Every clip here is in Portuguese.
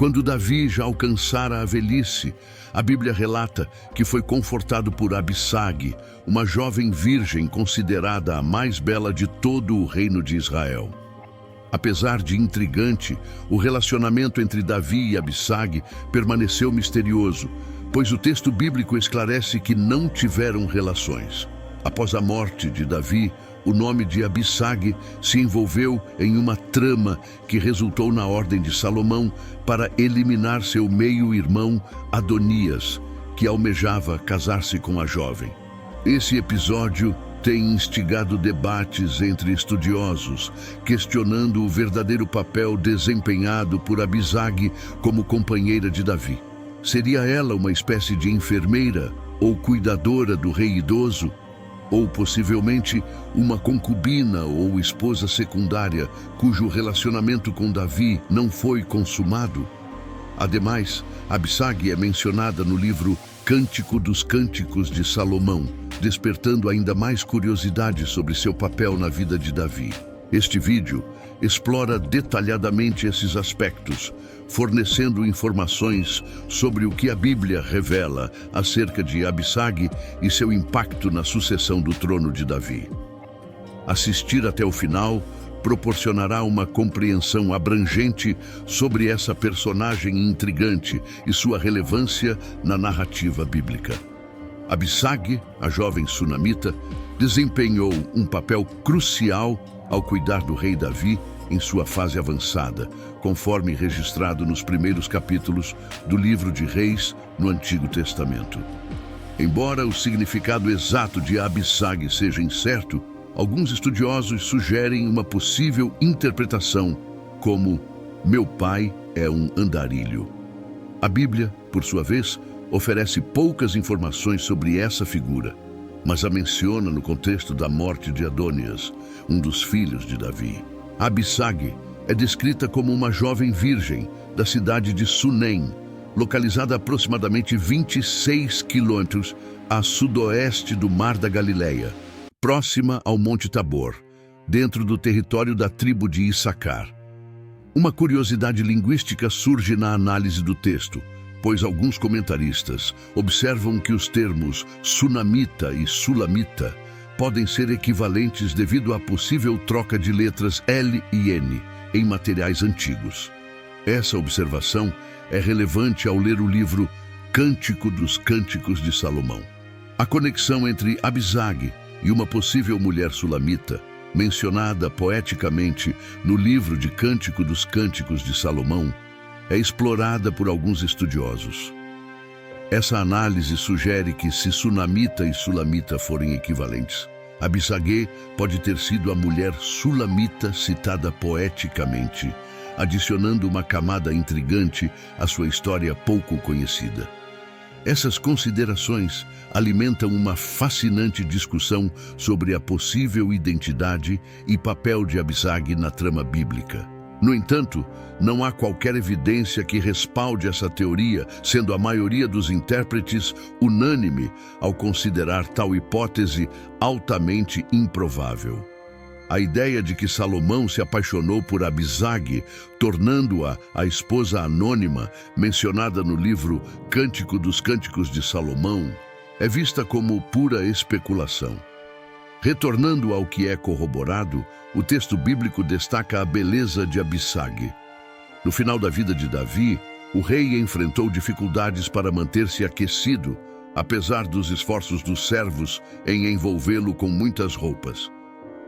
Quando Davi já alcançara a velhice, a Bíblia relata que foi confortado por Abissag, uma jovem virgem considerada a mais bela de todo o reino de Israel. Apesar de intrigante, o relacionamento entre Davi e Abissag permaneceu misterioso, pois o texto bíblico esclarece que não tiveram relações. Após a morte de Davi, o nome de Abissag se envolveu em uma trama que resultou na ordem de Salomão para eliminar seu meio-irmão Adonias, que almejava casar-se com a jovem. Esse episódio tem instigado debates entre estudiosos, questionando o verdadeiro papel desempenhado por Abissag como companheira de Davi. Seria ela uma espécie de enfermeira ou cuidadora do rei idoso? Ou possivelmente uma concubina ou esposa secundária cujo relacionamento com Davi não foi consumado? Ademais, Abissag é mencionada no livro Cântico dos Cânticos de Salomão, despertando ainda mais curiosidade sobre seu papel na vida de Davi. Este vídeo explora detalhadamente esses aspectos, fornecendo informações sobre o que a Bíblia revela acerca de Abissag e seu impacto na sucessão do trono de Davi. Assistir até o final proporcionará uma compreensão abrangente sobre essa personagem intrigante e sua relevância na narrativa bíblica. Abissag, a jovem sunamita, desempenhou um papel crucial ao cuidar do rei Davi em sua fase avançada, conforme registrado nos primeiros capítulos do livro de Reis no Antigo Testamento. Embora o significado exato de Abissag seja incerto, alguns estudiosos sugerem uma possível interpretação como "meu pai é um andarilho". A Bíblia, por sua vez, oferece poucas informações sobre essa figura, mas a menciona no contexto da morte de Adonias, um dos filhos de Davi. Abissag é descrita como uma jovem virgem da cidade de Sunem, localizada a aproximadamente 26 quilômetros a sudoeste do Mar da Galileia, próxima ao Monte Tabor, dentro do território da tribo de Issacar. Uma curiosidade linguística surge na análise do texto, pois alguns comentaristas observam que os termos sunamita e sulamita podem ser equivalentes devido à possível troca de letras L e N em materiais antigos. Essa observação é relevante ao ler o livro Cântico dos Cânticos de Salomão. A conexão entre Abissag e uma possível mulher sulamita, mencionada poeticamente no livro de Cântico dos Cânticos de Salomão, é explorada por alguns estudiosos. Essa análise sugere que, se sunamita e sulamita forem equivalentes, Abissag pode ter sido a mulher sulamita citada poeticamente, adicionando uma camada intrigante à sua história pouco conhecida. Essas considerações alimentam uma fascinante discussão sobre a possível identidade e papel de Abissag na trama bíblica. No entanto, não há qualquer evidência que respalde essa teoria, sendo a maioria dos intérpretes unânime ao considerar tal hipótese altamente improvável. A ideia de que Salomão se apaixonou por Abissag, tornando-a a esposa anônima mencionada no livro Cântico dos Cânticos de Salomão, é vista como pura especulação. Retornando ao que é corroborado, o texto bíblico destaca a beleza de Abissag. No final da vida de Davi, o rei enfrentou dificuldades para manter-se aquecido, apesar dos esforços dos servos em envolvê-lo com muitas roupas.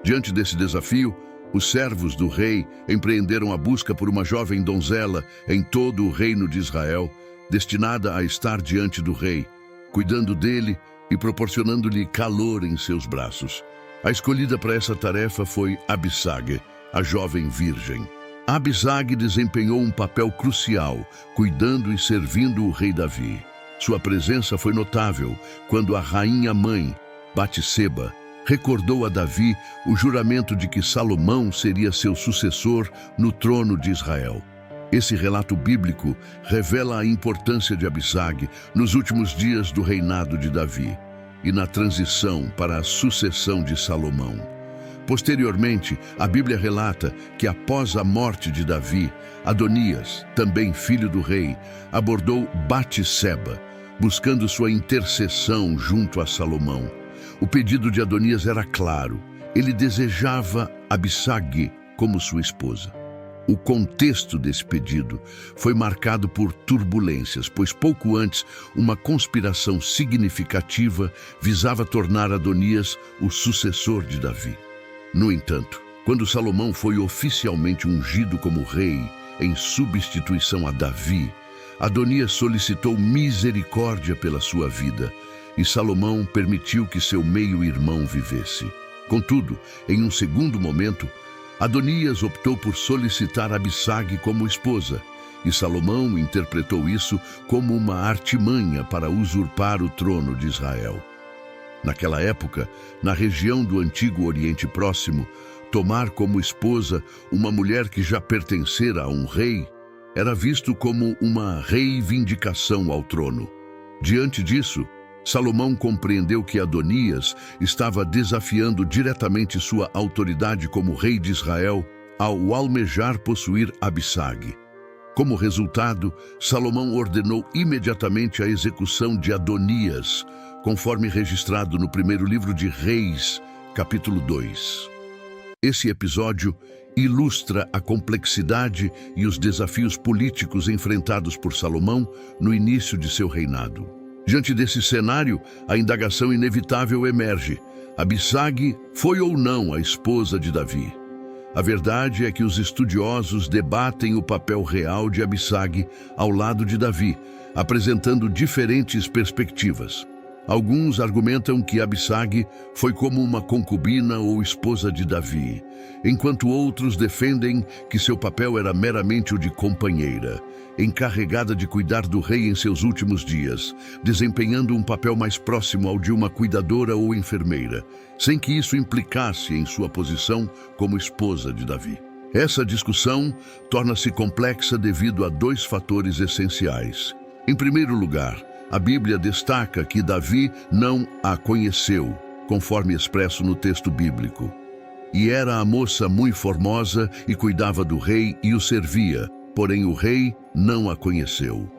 Diante desse desafio, os servos do rei empreenderam a busca por uma jovem donzela em todo o reino de Israel, destinada a estar diante do rei, cuidando dele e proporcionando-lhe calor em seus braços. A escolhida para essa tarefa foi Abissag, a jovem virgem. Abissag desempenhou um papel crucial, cuidando e servindo o rei Davi. Sua presença foi notável quando a rainha-mãe, Batseba, recordou a Davi o juramento de que Salomão seria seu sucessor no trono de Israel. Esse relato bíblico revela a importância de Abissag nos últimos dias do reinado de Davi e na transição para a sucessão de Salomão. Posteriormente, a Bíblia relata que após a morte de Davi, Adonias, também filho do rei, abordou Batseba, buscando sua intercessão junto a Salomão. O pedido de Adonias era claro. Ele desejava Abissag como sua esposa. O contexto desse pedido foi marcado por turbulências, pois pouco antes uma conspiração significativa visava tornar Adonias o sucessor de Davi. No entanto, quando Salomão foi oficialmente ungido como rei em substituição a Davi, Adonias solicitou misericórdia pela sua vida e Salomão permitiu que seu meio-irmão vivesse. Contudo, em um segundo momento, Adonias optou por solicitar Abissag como esposa, e Salomão interpretou isso como uma artimanha para usurpar o trono de Israel. Naquela época, na região do antigo Oriente Próximo, tomar como esposa uma mulher que já pertencera a um rei era visto como uma reivindicação ao trono. Diante disso, Salomão compreendeu que Adonias estava desafiando diretamente sua autoridade como rei de Israel ao almejar possuir Abissag. Como resultado, Salomão ordenou imediatamente a execução de Adonias, conforme registrado no primeiro livro de Reis, capítulo 2. Esse episódio ilustra a complexidade e os desafios políticos enfrentados por Salomão no início de seu reinado. Diante desse cenário, a indagação inevitável emerge: Abissag foi ou não a esposa de Davi? A verdade é que os estudiosos debatem o papel real de Abissag ao lado de Davi, apresentando diferentes perspectivas. Alguns argumentam que Abissag foi como uma concubina ou esposa de Davi, enquanto outros defendem que seu papel era meramente o de companheira, encarregada de cuidar do rei em seus últimos dias, desempenhando um papel mais próximo ao de uma cuidadora ou enfermeira, sem que isso implicasse em sua posição como esposa de Davi. Essa discussão torna-se complexa devido a dois fatores essenciais. Em primeiro lugar, a Bíblia destaca que Davi não a conheceu, conforme expresso no texto bíblico. E era a moça muito formosa e cuidava do rei e o servia, porém o rei não a conheceu.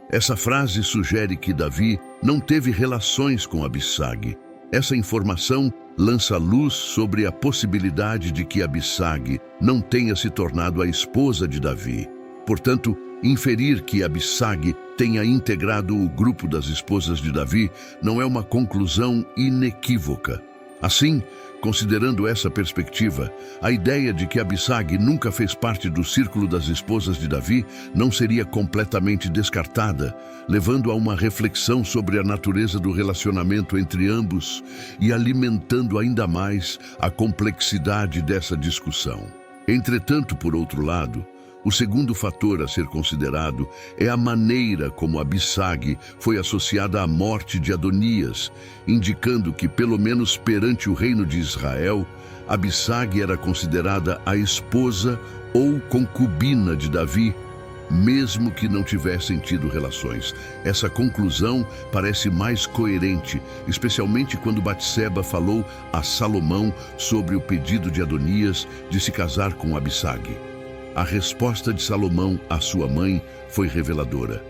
Essa frase sugere que Davi não teve relações com Abissag. Essa informação lança luz sobre a possibilidade de que Abissag não tenha se tornado a esposa de Davi. Portanto, inferir que Abissag tenha integrado o grupo das esposas de Davi não é uma conclusão inequívoca. Assim, considerando essa perspectiva, a ideia de que Abissag nunca fez parte do círculo das esposas de Davi não seria completamente descartada, levando a uma reflexão sobre a natureza do relacionamento entre ambos e alimentando ainda mais a complexidade dessa discussão. Entretanto, por outro lado, o segundo fator a ser considerado é a maneira como Abissag foi associada à morte de Adonias, indicando que, pelo menos perante o reino de Israel, Abissag era considerada a esposa ou concubina de Davi, mesmo que não tivessem tido relações. Essa conclusão parece mais coerente, especialmente quando Batseba falou a Salomão sobre o pedido de Adonias de se casar com Abissag. A resposta de Salomão à sua mãe foi reveladora.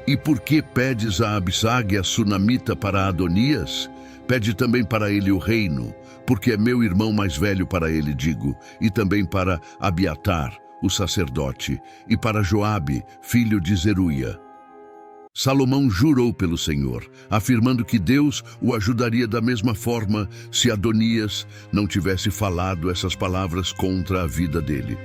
E por que pedes a Abissag, a sunamita, para Adonias? Pede também para ele o reino, porque é meu irmão mais velho, para ele digo, e também para Abiatar, o sacerdote, e para Joabe, filho de Zeruia. Salomão jurou pelo Senhor, afirmando que Deus o ajudaria da mesma forma se Adonias não tivesse falado essas palavras contra a vida dele.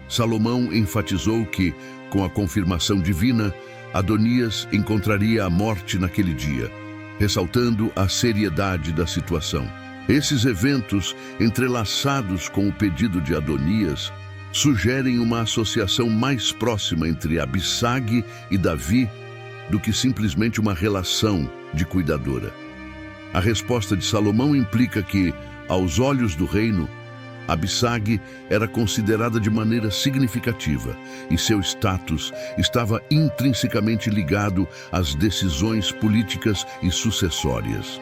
Salomão enfatizou que, com a confirmação divina, Adonias encontraria a morte naquele dia, ressaltando a seriedade da situação. Esses eventos, entrelaçados com o pedido de Adonias, sugerem uma associação mais próxima entre Abissag e Davi do que simplesmente uma relação de cuidadora. A resposta de Salomão implica que, aos olhos do reino, Abissag era considerada de maneira significativa e seu status estava intrinsecamente ligado às decisões políticas e sucessórias.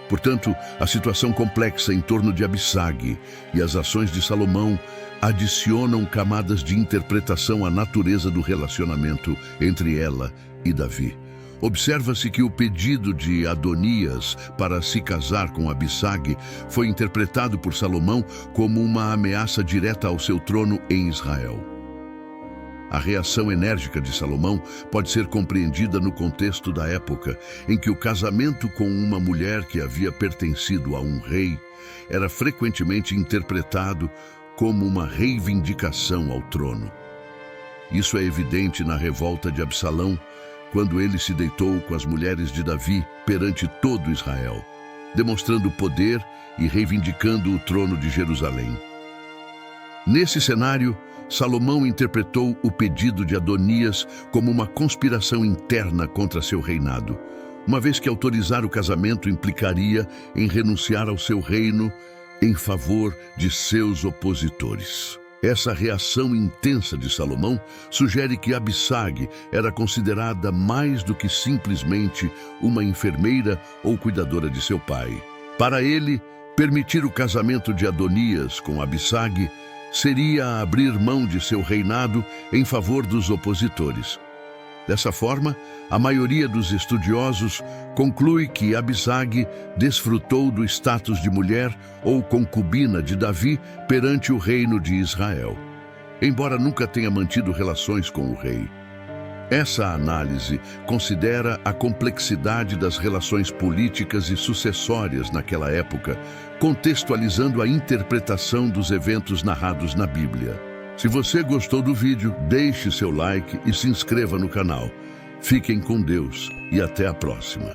Portanto, a situação complexa em torno de Abissag e as ações de Salomão adicionam camadas de interpretação à natureza do relacionamento entre ela e Davi. Observa-se que o pedido de Adonias para se casar com Abissag foi interpretado por Salomão como uma ameaça direta ao seu trono em Israel. A reação enérgica de Salomão pode ser compreendida no contexto da época, em que o casamento com uma mulher que havia pertencido a um rei era frequentemente interpretado como uma reivindicação ao trono. Isso é evidente na revolta de Absalão, quando ele se deitou com as mulheres de Davi perante todo Israel, demonstrando poder e reivindicando o trono de Jerusalém. Nesse cenário, Salomão interpretou o pedido de Adonias como uma conspiração interna contra seu reinado, uma vez que autorizar o casamento implicaria em renunciar ao seu reino em favor de seus opositores. Essa reação intensa de Salomão sugere que Abissag era considerada mais do que simplesmente uma enfermeira ou cuidadora de seu pai. Para ele, permitir o casamento de Adonias com Abissag seria abrir mão de seu reinado em favor dos opositores. Dessa forma, a maioria dos estudiosos conclui que Abissag desfrutou do status de mulher ou concubina de Davi perante o reino de Israel, embora nunca tenha mantido relações com o rei. Essa análise considera a complexidade das relações políticas e sucessórias naquela época, contextualizando a interpretação dos eventos narrados na Bíblia. Se você gostou do vídeo, deixe seu like e se inscreva no canal. Fiquem com Deus e até a próxima.